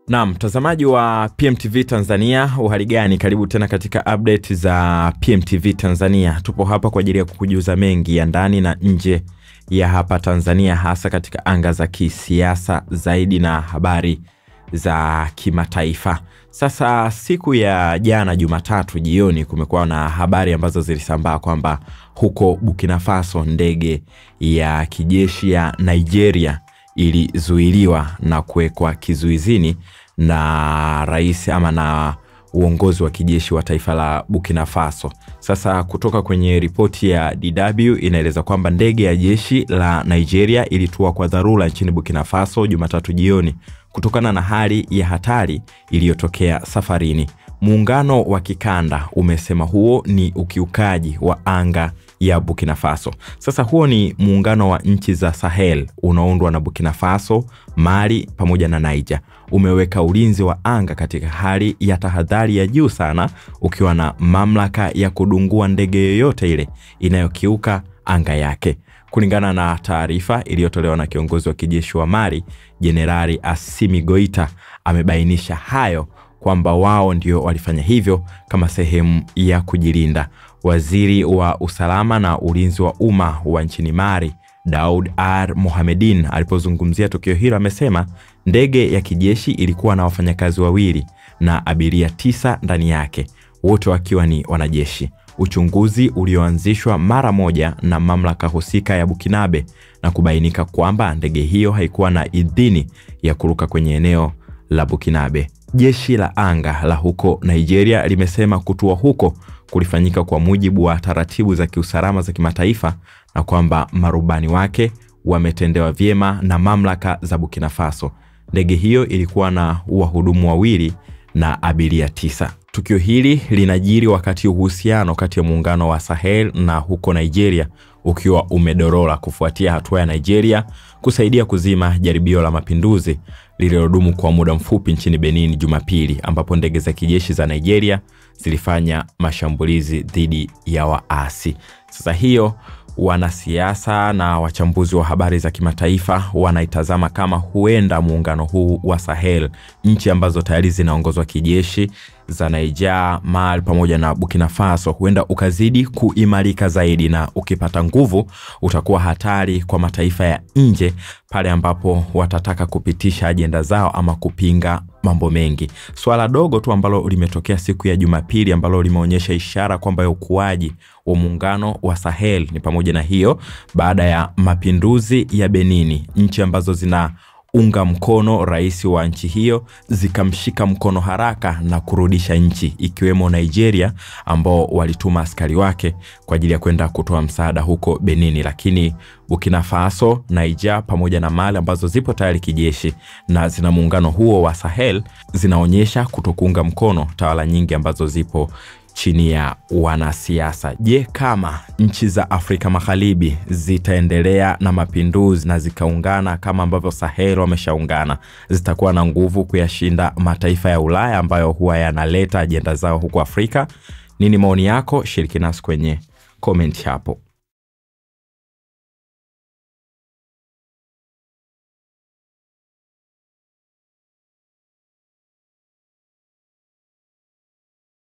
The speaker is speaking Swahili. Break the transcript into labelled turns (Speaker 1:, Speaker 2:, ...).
Speaker 1: Na mtazamaji wa PMTV Tanzania, uhali gani? Karibu tena katika update za PMTV Tanzania. Tupo hapa kwa ajili ya kukujuza mengi ya ndani na nje ya hapa Tanzania, hasa katika anga za kisiasa zaidi na habari za kimataifa. Sasa siku ya jana Jumatatu jioni kumekuwa na habari ambazo zilisambaa kwamba huko Burkina Faso ndege ya kijeshi ya Nigeria ilizuiliwa na kuwekwa kizuizini na rais ama na uongozi wa kijeshi wa taifa la Burkina Faso. Sasa kutoka kwenye ripoti ya DW inaeleza kwamba ndege ya jeshi la Nigeria ilitua kwa dharura nchini Burkina Faso Jumatatu jioni kutokana na hali ya hatari iliyotokea safarini. Muungano wa kikanda umesema huo ni ukiukaji wa anga ya Burkina Faso. Sasa huo ni muungano wa nchi za Sahel unaoundwa na Burkina Faso, Mali pamoja na Niger. Umeweka ulinzi wa anga katika hali ya tahadhari ya juu sana, ukiwa na mamlaka ya kudungua ndege yoyote ile inayokiuka anga yake. Kulingana na taarifa iliyotolewa na kiongozi wa kijeshi wa Mali, Jenerali Assimi Goita, amebainisha hayo kwamba wao ndio walifanya hivyo kama sehemu ya kujilinda. Waziri wa usalama na ulinzi wa umma wa nchini Mali, Daoud Mohamedine, alipozungumzia tukio hilo amesema ndege ya kijeshi ilikuwa na wafanyakazi wawili na abiria 9 ndani yake, wote wakiwa ni wanajeshi. Uchunguzi ulioanzishwa mara moja na mamlaka husika ya Burkinabe na kubainika kwamba ndege hiyo haikuwa na idhini ya kuruka kwenye eneo la Burkinabe. Jeshi la anga la huko Nigeria limesema kutua huko kulifanyika kwa mujibu wa taratibu za kiusalama za kimataifa na kwamba marubani wake wametendewa vyema na mamlaka za Burkina Faso. Ndege hiyo ilikuwa na wahudumu wawili na abiria 9. Tukio hili linajiri wakati uhusiano kati ya muungano wa Sahel na huko Nigeria ukiwa umedorora kufuatia hatua ya Nigeria kusaidia kuzima jaribio la mapinduzi lililodumu kwa muda mfupi nchini Benin Jumapili, ambapo ndege za kijeshi za Nigeria zilifanya mashambulizi dhidi ya waasi. Sasa hiyo wanasiasa na wachambuzi wa habari za kimataifa wanaitazama kama huenda muungano huu wa Sahel, nchi ambazo tayari zinaongozwa kijeshi za Niger, Mali pamoja na Burkina Faso, huenda ukazidi kuimarika zaidi, na ukipata nguvu utakuwa hatari kwa mataifa ya nje pale ambapo watataka kupitisha ajenda zao ama kupinga mambo mengi. Swala dogo tu ambalo limetokea siku ya Jumapili ambalo limeonyesha ishara kwamba ukuaji wa muungano wa Sahel ni pamoja na hiyo, baada ya mapinduzi ya Benini, nchi ambazo zinaunga mkono rais wa nchi hiyo zikamshika mkono haraka na kurudisha nchi, ikiwemo Nigeria ambao walituma askari wake kwa ajili ya kwenda kutoa msaada huko Benini. Lakini Burkina Faso, Niger pamoja na Mali ambazo zipo tayari kijeshi na zina muungano huo wa Sahel zinaonyesha kutokuunga mkono tawala nyingi ambazo zipo chini ya wanasiasa. Je, kama nchi za Afrika Magharibi zitaendelea na mapinduzi na zikaungana kama ambavyo Sahel wameshaungana, zitakuwa na nguvu kuyashinda mataifa ya Ulaya ambayo huwa yanaleta ajenda zao huko Afrika? Nini maoni yako? Shiriki nasi kwenye comment hapo.